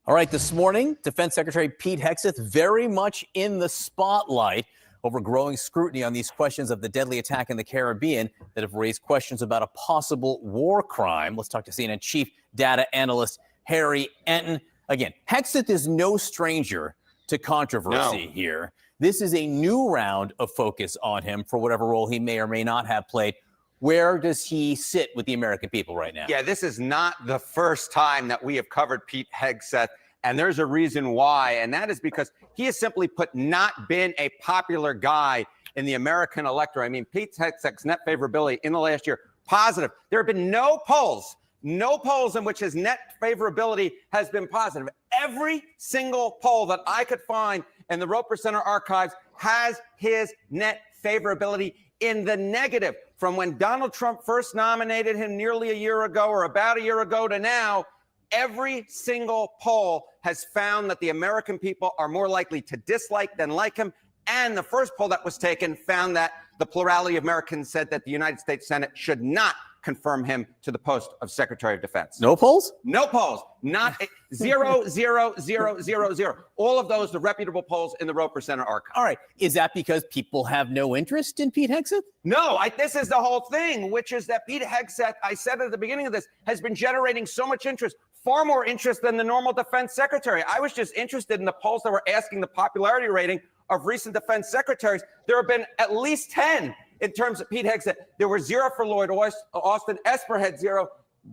S8: All right, this morning, Defense Secretary Pete Hegseth very much in the spotlight over growing scrutiny on these questions of the deadly attack in the Caribbean that have raised questions about a possible war crime. Let's talk to CNN Chief Data Analyst Harry Enton. Again, Hegseth is no stranger to controversy here. This is a new round of focus on him for whatever role he may or may not have played. Where does he sit with the American people right now?
S22: Yeah, this is not the first time that we have covered Pete Hegseth, and there's a reason why, and that is because he has simply put not been a popular guy in the American electorate. I mean, Pete Hegseth's net favorability in the last year, positive. There have been no polls in which his net favorability has been positive. Every single poll that I could find in the Roper Center archives has his net favorability in the negative. From when Donald Trump first nominated him nearly a year ago or about a year ago to now, every single poll has found that the American people are more likely to dislike than like him. And the first poll that was taken found that the plurality of Americans said that the United States Senate should not confirm him to the post of Secretary of Defense.
S8: No polls?
S22: No polls. Not 0, 0, 0, 0, 0. All of those, the reputable polls in the Roper Center archive.
S8: All right. Is that because people have no interest in Pete Hegseth?
S22: No, this is the whole thing, which is that Pete Hegseth, I said at the beginning of this, has been generating so much interest, far more interest than the normal defense secretary. I was just interested in the polls that were asking the popularity rating of recent defense secretaries. There have been at least 10 in terms of Pete Hegseth. There were 0 for Lloyd Austin. Esper had 0.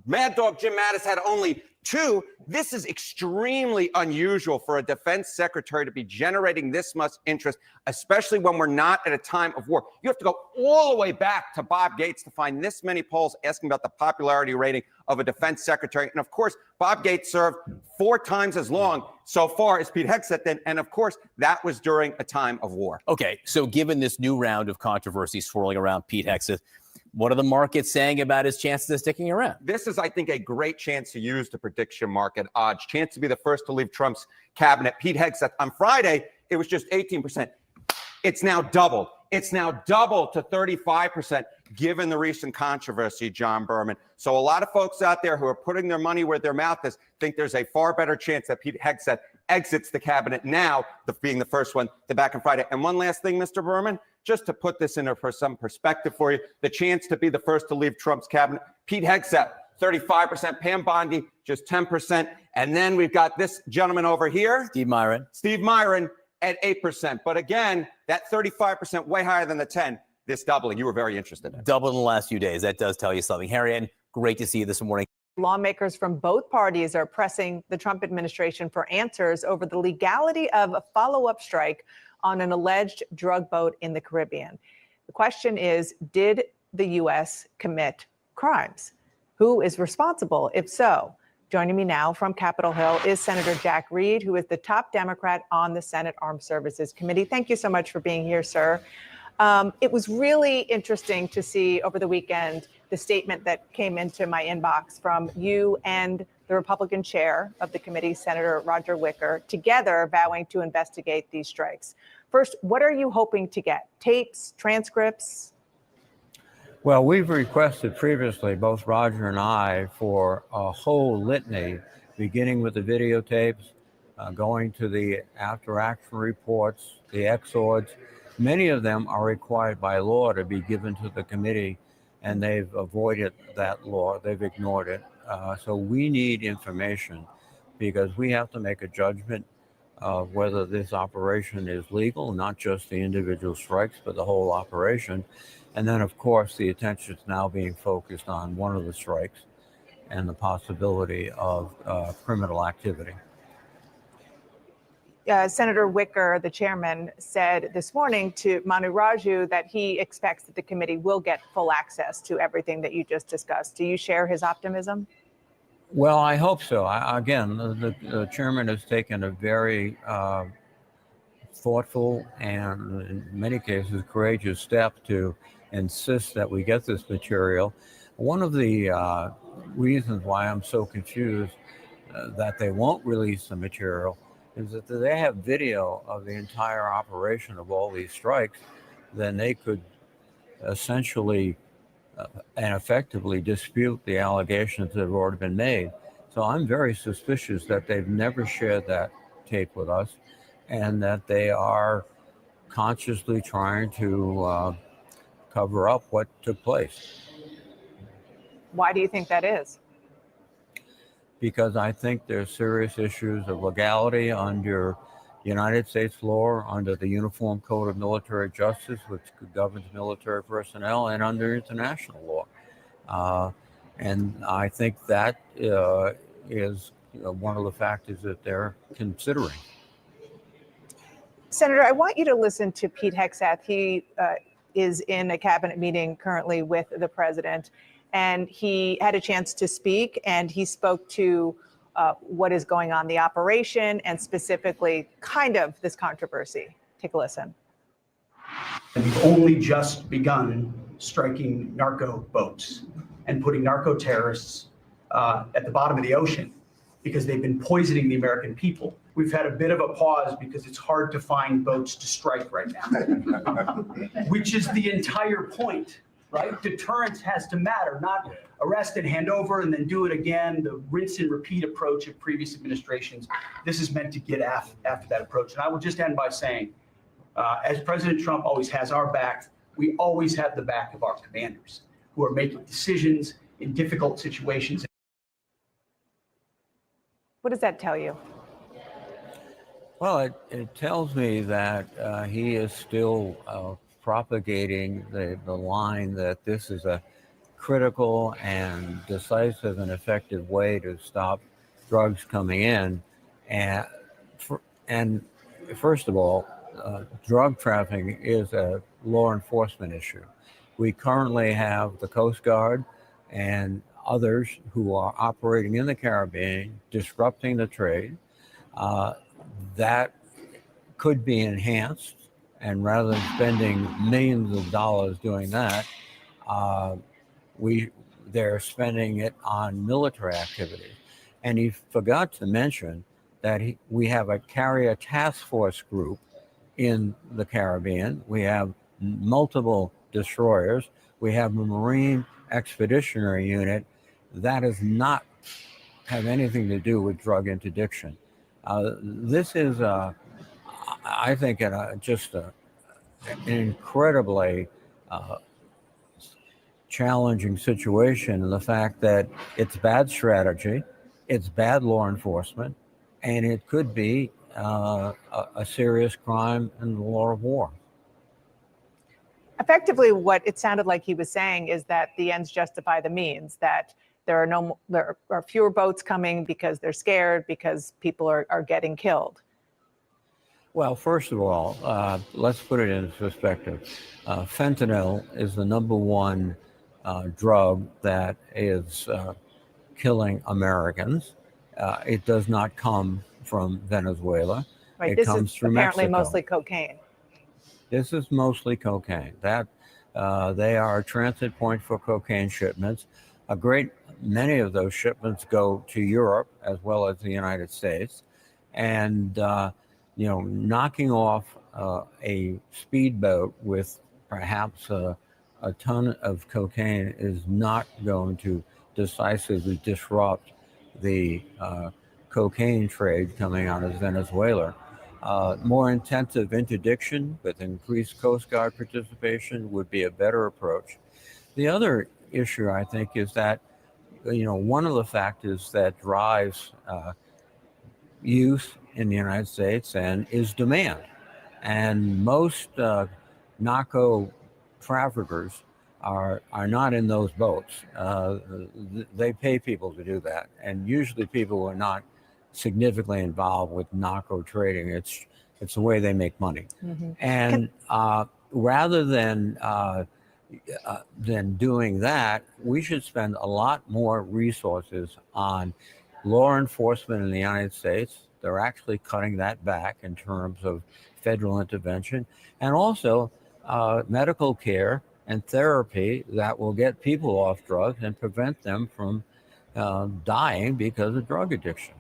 S22: Mad Dog Jim Mattis had only 2. This is extremely unusual for a defense secretary to be generating this much interest, especially when we're not at a time of war. You have to go all the way back to Bob Gates to find this many polls asking about the popularity rating of a defense secretary. And of course, Bob Gates served 4 times as long so far as Pete Hegseth did. And of course, that was during a time of war.
S8: Okay, so given this new round of controversy swirling around Pete Hegseth, what are the markets saying about his chances of sticking around?
S22: This is, I think, a great chance to use the prediction market odds. Chance to be the first to leave Trump's cabinet. Pete Hegseth, on Friday, it was just 18%. It's now doubled. It's now doubled to 35%, given the recent controversy, John Berman. So a lot of folks out there who are putting their money where their mouth is think there's a far better chance that Pete Hegseth exits the cabinet now, being the first one to back on Friday. And one last thing, Mr. Berman, just to put this into some perspective for you, the chance to be the first to leave Trump's cabinet, Pete Hegseth, 35%, Pam Bondi, just 10%. And then we've got this gentleman over here,
S8: Steve Myron
S22: at 8%. But again, that 35% way higher than the 10, this doubling. You were very interested in it.
S8: Doubled in the last few days. That does tell you something. Harry Enton, great to see you this morning.
S23: Lawmakers from both parties are pressing the Trump administration for answers over the legality of a follow-up strike on an alleged drug boat in the Caribbean. The question is, did the U.S. commit crimes? Who is responsible, if so? Joining me now from Capitol Hill is Senator Jack Reed, who is the top Democrat on the Senate Armed Services Committee. Thank you so much for being here, sir. It was really interesting to see over the weekend the statement that came into my inbox from you and the Republican chair of the committee, Senator Roger Wicker, together vowing to investigate these strikes. First, what are you hoping to get? Tapes, transcripts?
S24: Well, we've requested previously, both Roger and I, for a whole litany, beginning with the videotapes, going to the after-action reports, the exhorts. Many of them are required by law to be given to the committee, and they've avoided that law. They've ignored it. So we need information because we have to make a judgment of whether this operation is legal, not just the individual strikes, but the whole operation. And then, of course, the attention is now being focused on one of the strikes and the possibility of criminal activity.
S23: Senator Wicker, the chairman, said this morning to Manu Raju that he expects that the committee will get full access to everything that you just discussed. Do you share his optimism?
S24: Well, I hope so. Again, the chairman has taken a very thoughtful and in many cases courageous step to insist that we get this material. One of the reasons why I'm so confused that they won't release the material is that they have video of the entire operation of all these strikes, then they could essentially and effectively dispute the allegations that have already been made. So I'm very suspicious that they've never shared that tape with us and that they are consciously trying to cover up what took place.
S23: Why do you think that is?
S24: Because I think there's serious issues of legality under United States law, under the Uniform Code of Military Justice, which governs military personnel, and under international law. And I think that is one of the factors that they're considering.
S23: Senator, I want you to listen to Pete Hegseth. He is in a cabinet meeting currently with the president, and he had a chance to speak, and he spoke to what is going on in the operation and specifically kind of this controversy. Take a listen.
S9: And we've only just begun striking narco boats and putting narco terrorists at the bottom of the ocean because they've been poisoning the American people. We've had a bit of a pause because it's hard to find boats to strike right now, which is the entire point, right? Deterrence has to matter, not arrest and hand over and then do it again, the rinse and repeat approach of previous administrations. This is meant to get after that approach. And I will just end by saying, as President Trump always has our back, we always have the back of our commanders who are making decisions in difficult situations.
S23: What does that tell you?
S24: Well, it tells me that he is still propagating the line that this is a critical and decisive and effective way to stop drugs coming in. And first of all, drug trafficking is a law enforcement issue. We currently have the Coast Guard and others who are operating in the Caribbean, disrupting the trade. That could be enhanced, and rather than spending millions of dollars doing that, they're spending it on military activities. And he forgot to mention that we have a carrier task force group in the Caribbean. We have multiple destroyers. We have a Marine Expeditionary Unit that does not have anything to do with drug interdiction. This is, I think, just an incredibly challenging situation, and the fact that it's bad strategy, it's bad law enforcement, and it could be a serious crime in the law of war.
S23: Effectively, what it sounded like he was saying is that the ends justify the means, that there are fewer boats coming because they're scared, because people are getting killed.
S24: Well, first of all, let's put it in perspective. Fentanyl is the #1 drug that is killing Americans. It does not come from Venezuela.
S23: Right,
S24: it
S23: this
S24: comes
S23: is
S24: through
S23: apparently
S24: Mexico.
S23: mostly cocaine.
S24: This is mostly cocaine. They are a transit point for cocaine shipments. A great many of those shipments go to Europe as well as the United States. And, knocking off a speedboat with perhaps a ton of cocaine is not going to decisively disrupt the cocaine trade coming out of Venezuela. More intensive interdiction with increased Coast Guard participation would be a better approach. The other issue, I think, is that, one of the factors that drives use in the United States is demand. And most narco traffickers are not in those boats. They pay people to do that. And usually people are not significantly involved with narco trading. It's the way they make money.
S23: Mm-hmm.
S24: And rather than doing that, we should spend a lot more resources on law enforcement in the United States, They're actually cutting that back in terms of federal intervention, and also medical care and therapy that will get people off drugs and prevent them from dying because of drug addiction.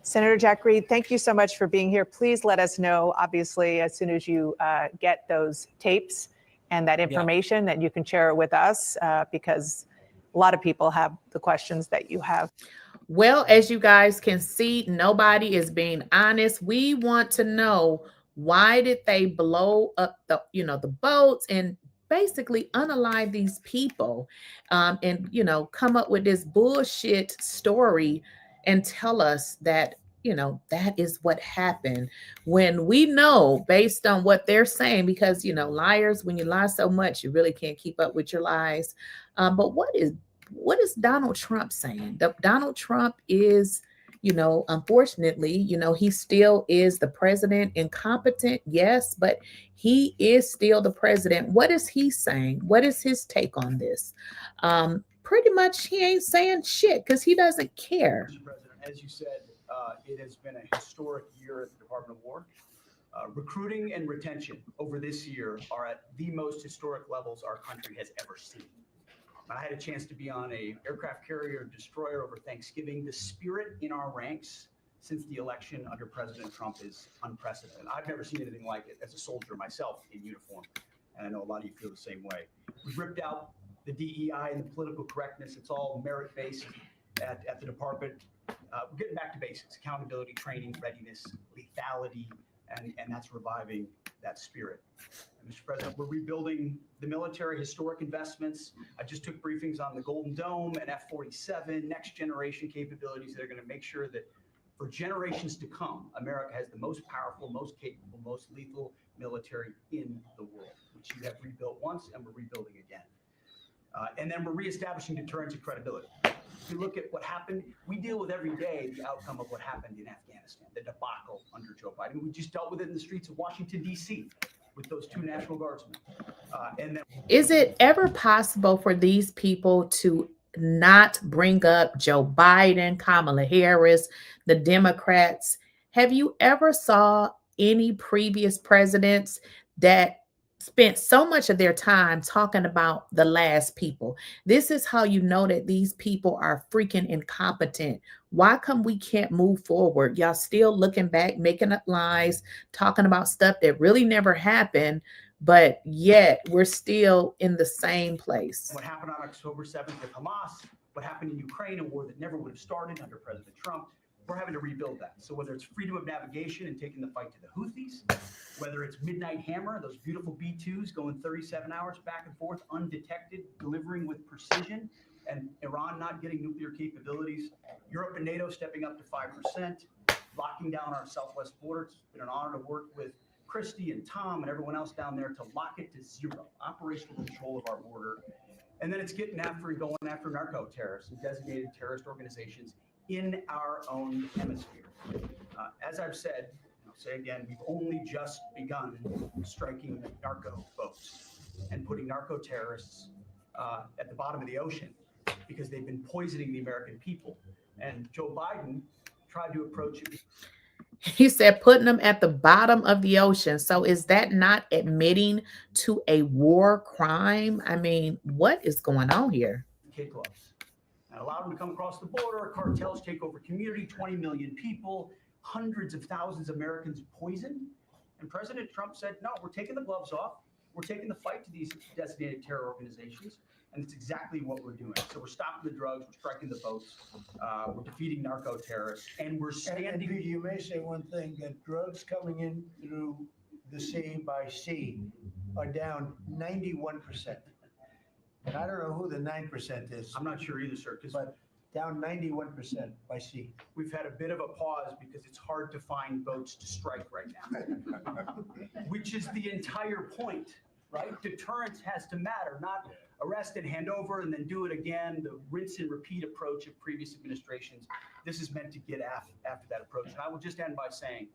S23: Senator Jack Reed, thank you so much for being here. Please let us know, obviously, as soon as you get those tapes and that information, that you can share it with us, because a lot of people have the questions that you have.
S1: Well, as you guys can see, nobody is being honest. We want to know, why did they blow up the boats and basically unalive these people, and come up with this bullshit story and tell us that that is what happened, when we know, based on what they're saying, because liars, when you lie so much, you really can't keep up with your lies. But what is Donald Trump saying? Donald Trump is, unfortunately, he still is the president. Incompetent, yes, but he is still the president. What is he saying? What is his take on this? Pretty much he ain't saying shit, because he doesn't care.
S9: Mr. President, as you said, it has been a historic year at the Department of War. Recruiting and retention over this year are at the most historic levels our country has ever seen. I had a chance to be on a aircraft carrier destroyer over Thanksgiving. The spirit in our ranks since the election under President Trump is unprecedented. I've never seen anything like it as a soldier myself in uniform, and I know a lot of you feel the same way. We've ripped out the DEI and the political correctness. It's all merit-based at the department. We're getting back to basics: accountability, training, readiness, lethality, and that's reviving that spirit. Mr. President, we're rebuilding the military, historic investments. I just took briefings on the Golden Dome and F-47, next generation capabilities that are going to make sure that for generations to come, America has the most powerful, most capable, most lethal military in the world, which you have rebuilt once and we're rebuilding again. And then we're reestablishing deterrence and credibility. If you look at what happened, we deal with every day the outcome of what happened in Afghanistan, the debacle under Joe Biden. We just dealt with it in the streets of Washington, D.C. with those 2 National Guardsmen. And then,
S1: is it ever possible for these people to not bring up Joe Biden, Kamala Harris, the Democrats? Have you ever saw any previous presidents that spent so much of their time talking about the last people? This is how you know that these people are freaking incompetent. Why come we can't move forward? Y'all still looking back, making up lies, talking about stuff that really never happened, but yet we're still in the same place.
S9: what happened on October 7th with Hamas, what happened in Ukraine, a war that never would have started under President Trump, we're having to rebuild that. So whether it's freedom of navigation and taking the fight to the Houthis, whether it's Midnight Hammer, those beautiful B-2s going 37 hours back and forth, undetected, delivering with precision, and Iran not getting nuclear capabilities, Europe and NATO stepping up to 5%, locking down our southwest border. It's been an honor to work with Christy and Tom and everyone else down there to lock it to zero, operational control of our border. And then it's getting after and going after narco terrorists and designated terrorist organizations in our own hemisphere. As I've said, I'll say again, we've only just begun striking narco boats and putting narco terrorists at the bottom of the ocean because they've been poisoning the American people. And Joe Biden tried to approach it.
S1: He said putting them at the bottom of the ocean. So is that not admitting to a war crime? I mean, what is going on here?
S9: Kid gloves. And allow them to come across the border. Cartels take over community, 20 million people, hundreds of thousands of Americans poisoned. And President Trump said, no, we're taking the gloves off. We're taking the fight to these designated terror organizations. And it's exactly what we're doing. So we're stopping the drugs, we're striking the boats, we're defeating narco terrorists, and we're standing.
S11: And you may say one thing, that drugs coming in through the sea by sea are down 91%. And I don't know who the 9% is.
S9: I'm not sure either, sir.
S11: But down 91% by sea.
S9: We've had a bit of a pause because it's hard to find boats to strike right now, which is the entire point, right? Deterrence has to matter, not arrest and hand over and then do it again, the rinse and repeat approach of previous administrations. This is meant to get after that approach. And I will just end by saying,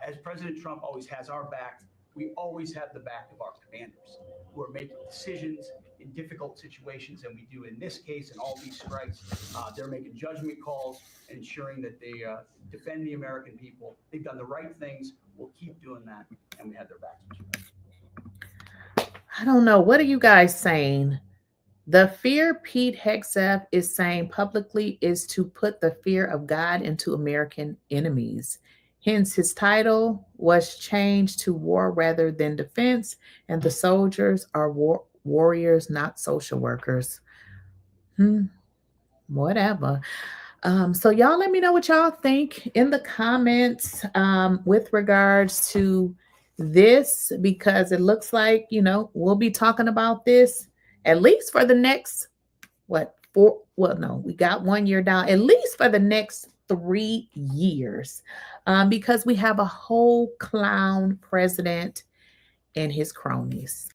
S9: as President Trump always has our back, we always have the back of our commanders who are making decisions in difficult situations than we do in this case and all these strikes. They're making judgment calls and ensuring that they defend the American people. They've done the right things. We'll keep doing that, and we have their backs.
S1: I don't know. What are you guys saying? The fear Pete Hegseth is saying publicly is to put the fear of God into American enemies. Hence, his title was changed to War Rather Than Defense, and the soldiers are warriors, not social workers. Whatever. So y'all let me know what y'all think in the comments with regards to this, because it looks like, you know, we'll be talking about this at least for the next, we got 1 year down, at least for the next 3 years, because we have a whole clown president and his cronies.